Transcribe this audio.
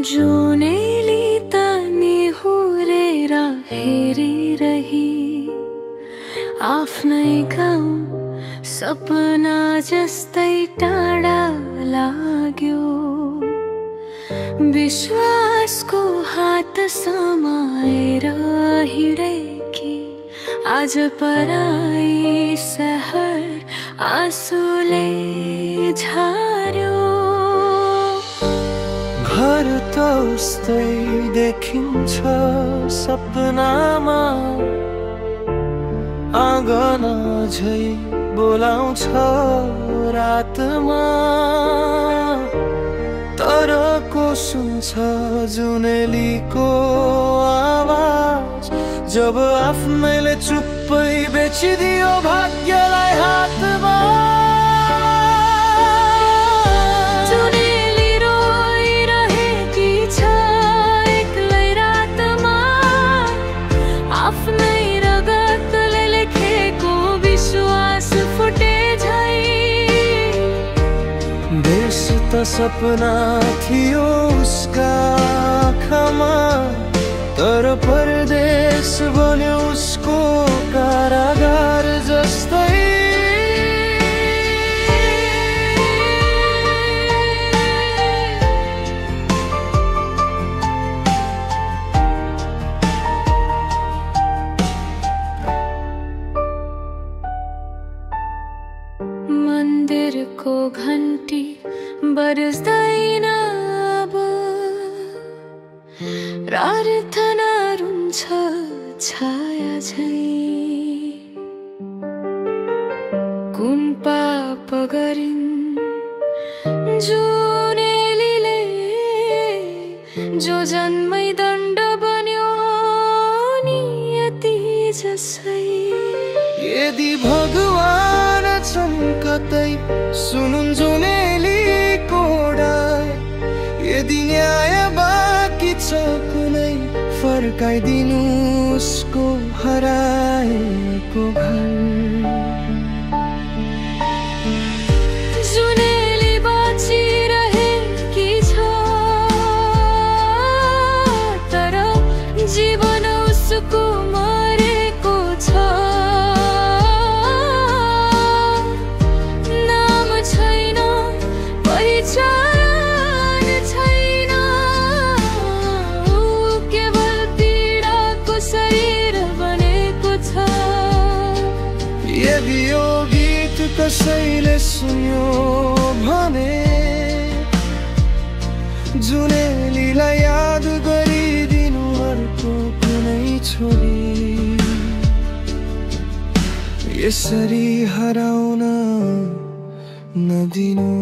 जुनेली तनी हुरेर हेरिरही आफ्नै गाउँ सपना जस्तै टाढा लाग्यो। विश्वासको हात समाएर हिँडेकी आज पराई सहर आँसुले झार्यो। घर त उस्तै देखिन्छ सपनामा, आँगन झै बोलाउँछ रातमा। तर को सुन्छ जुनेलीको आवाज जब आफ्नैले चुप्पै बेचिदियो भाग्यलाई हातमा। जुनेली रोइरहेकी छ एक्लै रातमा, आफ्नै रगतले लेखेको विश्वास फुटे झै। देश त सपना थियो उसका आँखामा, तर परदेश बन्यो उसको कारागार जस्तै। मन्दिरको घन्टी बज्दैन अब, प्रार्थना रुन्छ छाया झै। कुन पाप गरिन् जुनेलीले जो जन्मै दण्ड बन्यो नियति जसै। यदि भगवान छन् कतै सुनुन् जुनेलीको डार, यदि न्याय बाँकी छ कुनै फर्काइदिनु उसको हराएको घर। जुनेली बाँचिरहेकी छ तर जीवन उसको मरेको छ। नाम छैन, पहिचान छैन, केवल पीडाको शरीर बनेको छ। यदि यो गीत कसैले सुन्यो भने जुनेलीलाई याद गरिदिनु अर्को कुनै छोरी यसरी हराउन नदिनु।